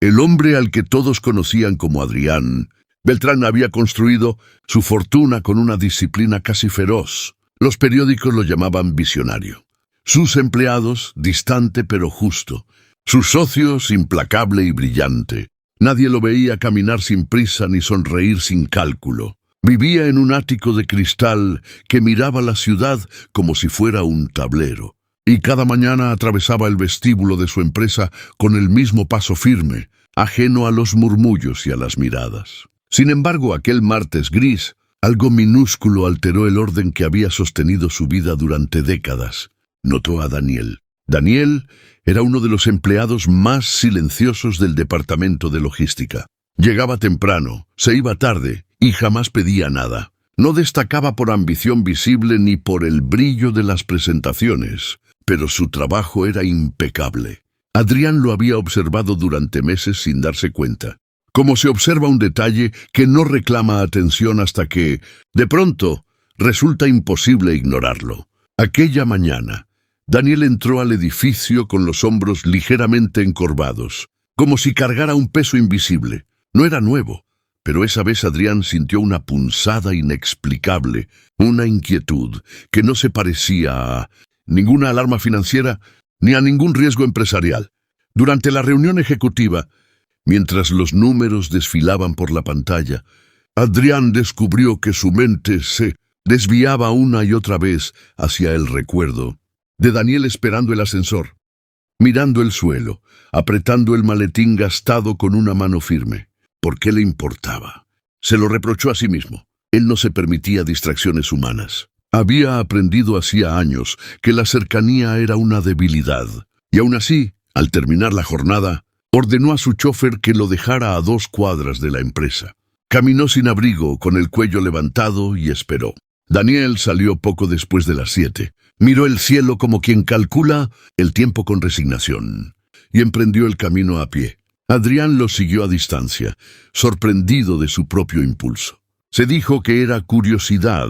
el hombre al que todos conocían como Adrián. Beltrán había construido su fortuna con una disciplina casi feroz. Los periódicos lo llamaban visionario. Sus empleados, distante pero justo. Sus socios, implacable y brillante. Nadie lo veía caminar sin prisa ni sonreír sin cálculo. Vivía en un ático de cristal que miraba la ciudad como si fuera un tablero. Y cada mañana atravesaba el vestíbulo de su empresa con el mismo paso firme, ajeno a los murmullos y a las miradas. Sin embargo, aquel martes gris, algo minúsculo alteró el orden que había sostenido su vida durante décadas. Notó a Daniel. Daniel era uno de los empleados más silenciosos del departamento de logística. Llegaba temprano, se iba tarde y jamás pedía nada. No destacaba por ambición visible ni por el brillo de las presentaciones, pero su trabajo era impecable. Adrián lo había observado durante meses sin darse cuenta. Como se observa un detalle que no reclama atención hasta que, de pronto, resulta imposible ignorarlo. Aquella mañana, Daniel entró al edificio con los hombros ligeramente encorvados, como si cargara un peso invisible. No era nuevo, pero esa vez Adrián sintió una punzada inexplicable, una inquietud que no se parecía a ninguna alarma financiera ni a ningún riesgo empresarial. Durante la reunión ejecutiva, mientras los números desfilaban por la pantalla, Adrián descubrió que su mente se desviaba una y otra vez hacia el recuerdo de Daniel esperando el ascensor, mirando el suelo, apretando el maletín gastado con una mano firme. ¿Por qué le importaba? Se lo reprochó a sí mismo. Él no se permitía distracciones humanas. Había aprendido hacía años que la cercanía era una debilidad, y aún así, al terminar la jornada, ordenó a su chofer que lo dejara a 2 cuadras de la empresa. Caminó sin abrigo, con el cuello levantado, y esperó. Daniel salió poco después de las 7. Miró el cielo como quien calcula el tiempo con resignación, y emprendió el camino a pie. Adrián lo siguió a distancia, sorprendido de su propio impulso. Se dijo que era curiosidad,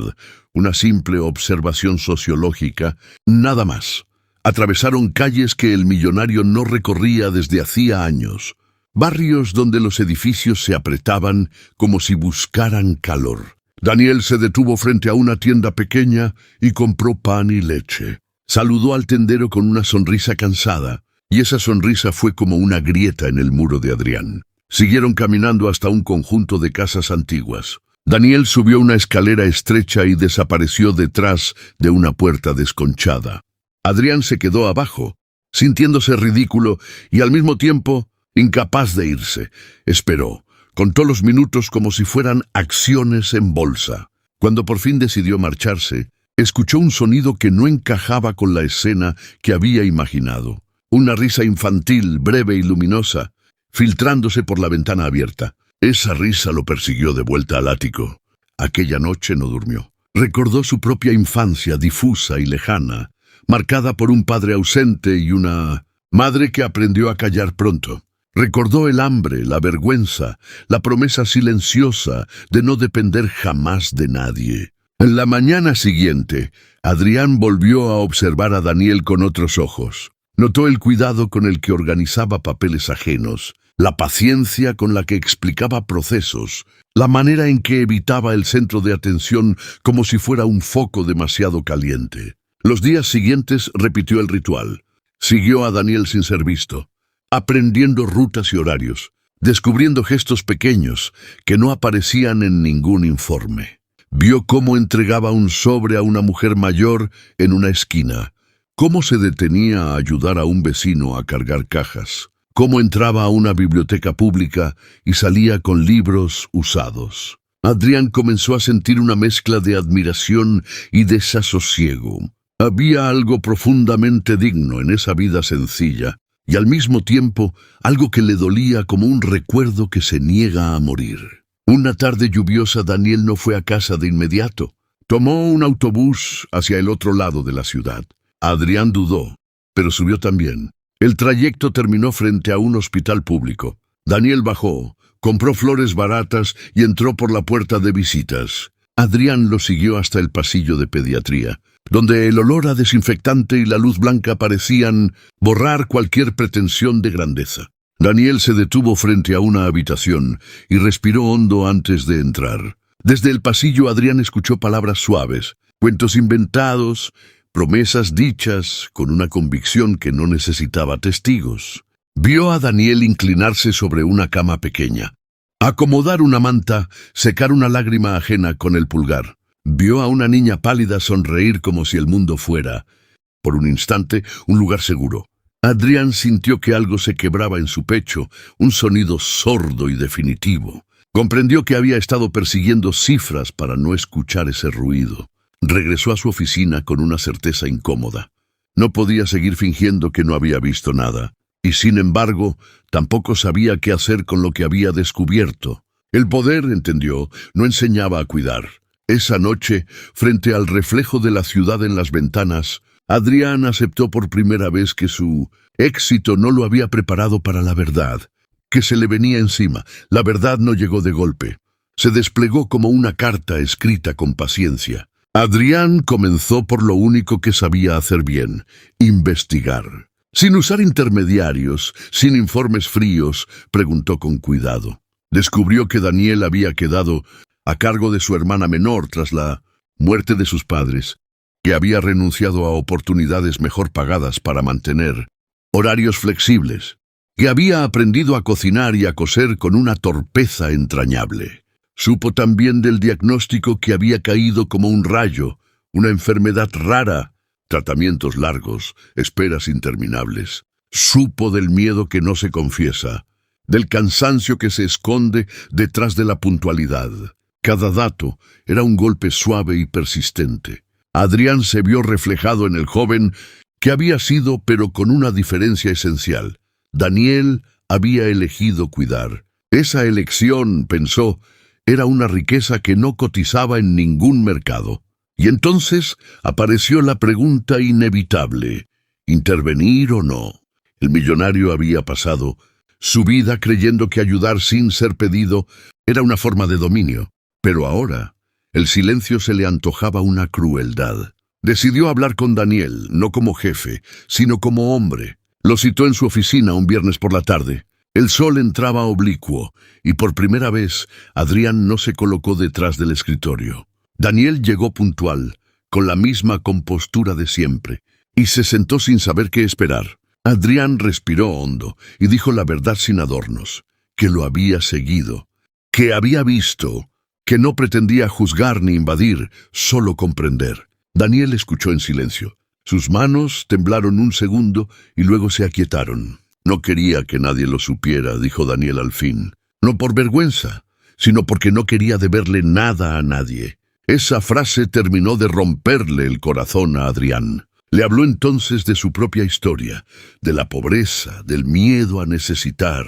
una simple observación sociológica, nada más. Atravesaron calles que el millonario no recorría desde hacía años, barrios donde los edificios se apretaban como si buscaran calor. Daniel se detuvo frente a una tienda pequeña y compró pan y leche. Saludó al tendero con una sonrisa cansada, y esa sonrisa fue como una grieta en el muro de Adrián. Siguieron caminando hasta un conjunto de casas antiguas. Daniel subió una escalera estrecha y desapareció detrás de una puerta desconchada. Adrián se quedó abajo, sintiéndose ridículo y al mismo tiempo incapaz de irse. Esperó. Contó los minutos como si fueran acciones en bolsa. Cuando por fin decidió marcharse, escuchó un sonido que no encajaba con la escena que había imaginado. Una risa infantil, breve y luminosa, filtrándose por la ventana abierta. Esa risa lo persiguió de vuelta al ático. Aquella noche no durmió. Recordó su propia infancia difusa y lejana, marcada por un padre ausente y una madre que aprendió a callar pronto. Recordó el hambre, la vergüenza, la promesa silenciosa de no depender jamás de nadie. En la mañana siguiente, Adrián volvió a observar a Daniel con otros ojos. Notó el cuidado con el que organizaba papeles ajenos, la paciencia con la que explicaba procesos, la manera en que evitaba el centro de atención como si fuera un foco demasiado caliente. Los días siguientes repitió el ritual. Siguió a Daniel sin ser visto, aprendiendo rutas y horarios, descubriendo gestos pequeños que no aparecían en ningún informe. Vio cómo entregaba un sobre a una mujer mayor en una esquina, cómo se detenía a ayudar a un vecino a cargar cajas, cómo entraba a una biblioteca pública y salía con libros usados. Adrián comenzó a sentir una mezcla de admiración y desasosiego. Había algo profundamente digno en esa vida sencilla, y al mismo tiempo algo que le dolía como un recuerdo que se niega a morir. Una tarde lluviosa Daniel no fue a casa de inmediato. Tomó un autobús hacia el otro lado de la ciudad. Adrián dudó, pero subió también. El trayecto terminó frente a un hospital público. Daniel bajó, compró flores baratas y entró por la puerta de visitas. Adrián lo siguió hasta el pasillo de pediatría, donde el olor a desinfectante y la luz blanca parecían borrar cualquier pretensión de grandeza. Daniel se detuvo frente a una habitación y respiró hondo antes de entrar. Desde el pasillo Adrián escuchó palabras suaves, cuentos inventados, promesas dichas, con una convicción que no necesitaba testigos. Vio a Daniel inclinarse sobre una cama pequeña, acomodar una manta, secar una lágrima ajena con el pulgar. Vio a una niña pálida sonreír como si el mundo fuera, por un instante, un lugar seguro. Adrián sintió que algo se quebraba en su pecho, un sonido sordo y definitivo. Comprendió que había estado persiguiendo cifras para no escuchar ese ruido. Regresó a su oficina con una certeza incómoda. No podía seguir fingiendo que no había visto nada, y sin embargo, tampoco sabía qué hacer con lo que había descubierto. El poder, entendió, no enseñaba a cuidar. Esa noche, frente al reflejo de la ciudad en las ventanas, Adrián aceptó por primera vez que su éxito no lo había preparado para la verdad, que se le venía encima. La verdad no llegó de golpe. Se desplegó como una carta escrita con paciencia. Adrián comenzó por lo único que sabía hacer bien: investigar. Sin usar intermediarios, sin informes fríos, preguntó con cuidado. Descubrió que Daniel había quedado a cargo de su hermana menor tras la muerte de sus padres, que había renunciado a oportunidades mejor pagadas para mantener horarios flexibles, que había aprendido a cocinar y a coser con una torpeza entrañable. Supo también del diagnóstico que había caído como un rayo, una enfermedad rara, tratamientos largos, esperas interminables. Supo del miedo que no se confiesa, del cansancio que se esconde detrás de la puntualidad. Cada dato era un golpe suave y persistente. Adrián se vio reflejado en el joven que había sido, pero con una diferencia esencial. Daniel había elegido cuidar. Esa elección, pensó, era una riqueza que no cotizaba en ningún mercado. Y entonces apareció la pregunta inevitable: ¿intervenir o no? El millonario había pasado su vida creyendo que ayudar sin ser pedido era una forma de dominio. Pero ahora el silencio se le antojaba una crueldad. Decidió hablar con Daniel, no como jefe, sino como hombre. Lo citó en su oficina un viernes por la tarde. El sol entraba oblicuo, y por primera vez Adrián no se colocó detrás del escritorio. Daniel llegó puntual, con la misma compostura de siempre, y se sentó sin saber qué esperar. Adrián respiró hondo y dijo la verdad sin adornos: que lo había seguido, que había visto, que no pretendía juzgar ni invadir, solo comprender. Daniel escuchó en silencio. Sus manos temblaron un segundo y luego se aquietaron. No quería que nadie lo supiera, dijo Daniel al fin. No por vergüenza, sino porque no quería deberle nada a nadie. Esa frase terminó de romperle el corazón a Adrián. Le habló entonces de su propia historia, de la pobreza, del miedo a necesitar.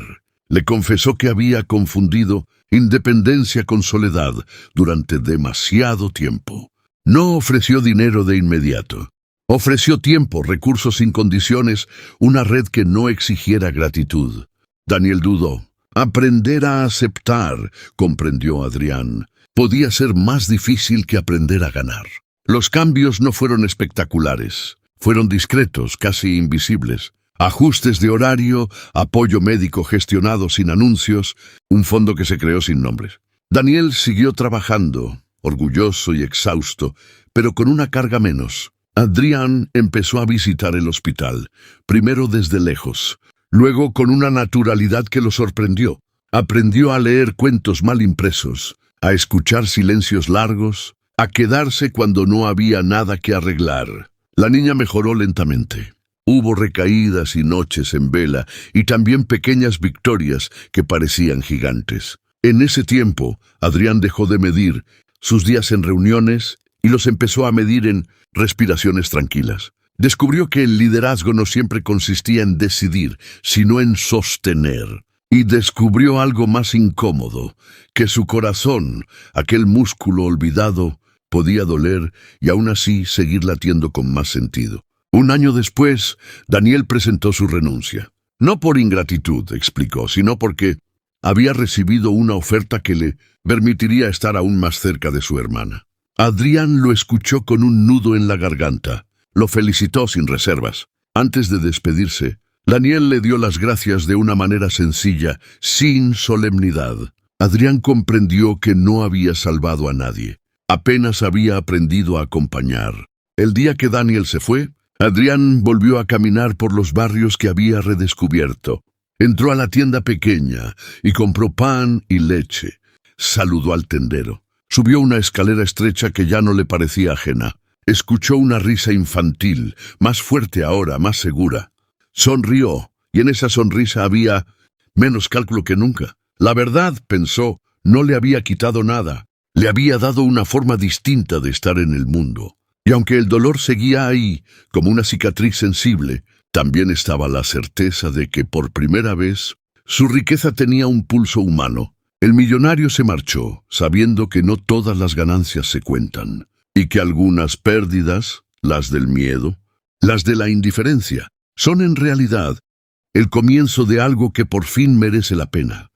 Le confesó que había confundido independencia con soledad durante demasiado tiempo. No ofreció dinero de inmediato. Ofreció tiempo, recursos sin condiciones, una red que no exigiera gratitud. Daniel dudó. Aprender a aceptar, comprendió Adrián, podía ser más difícil que aprender a ganar. Los cambios no fueron espectaculares, fueron discretos, casi invisibles. Ajustes de horario, apoyo médico gestionado sin anuncios, un fondo que se creó sin nombres. Daniel siguió trabajando, orgulloso y exhausto, pero con una carga menos. Adrián empezó a visitar el hospital, primero desde lejos, luego con una naturalidad que lo sorprendió. Aprendió a leer cuentos mal impresos, a escuchar silencios largos, a quedarse cuando no había nada que arreglar. La niña mejoró lentamente. Hubo recaídas y noches en vela, y también pequeñas victorias que parecían gigantes. En ese tiempo, Adrián dejó de medir sus días en reuniones y los empezó a medir en respiraciones tranquilas. Descubrió que el liderazgo no siempre consistía en decidir, sino en sostener. Y descubrió algo más incómodo, que su corazón, aquel músculo olvidado, podía doler y aún así seguir latiendo con más sentido. Un año después, Daniel presentó su renuncia. No por ingratitud, explicó, sino porque había recibido una oferta que le permitiría estar aún más cerca de su hermana. Adrián lo escuchó con un nudo en la garganta. Lo felicitó sin reservas. Antes de despedirse, Daniel le dio las gracias de una manera sencilla, sin solemnidad. Adrián comprendió que no había salvado a nadie. Apenas había aprendido a acompañar. El día que Daniel se fue, Adrián volvió a caminar por los barrios que había redescubierto. Entró a la tienda pequeña y compró pan y leche. Saludó al tendero. Subió una escalera estrecha que ya no le parecía ajena. Escuchó una risa infantil, más fuerte ahora, más segura. Sonrió, y en esa sonrisa había menos cálculo que nunca. La verdad, pensó, no le había quitado nada. Le había dado una forma distinta de estar en el mundo. Y aunque el dolor seguía ahí, como una cicatriz sensible, también estaba la certeza de que por primera vez su riqueza tenía un pulso humano. El millonario se marchó, sabiendo que no todas las ganancias se cuentan, y que algunas pérdidas, las del miedo, las de la indiferencia, son en realidad el comienzo de algo que por fin merece la pena.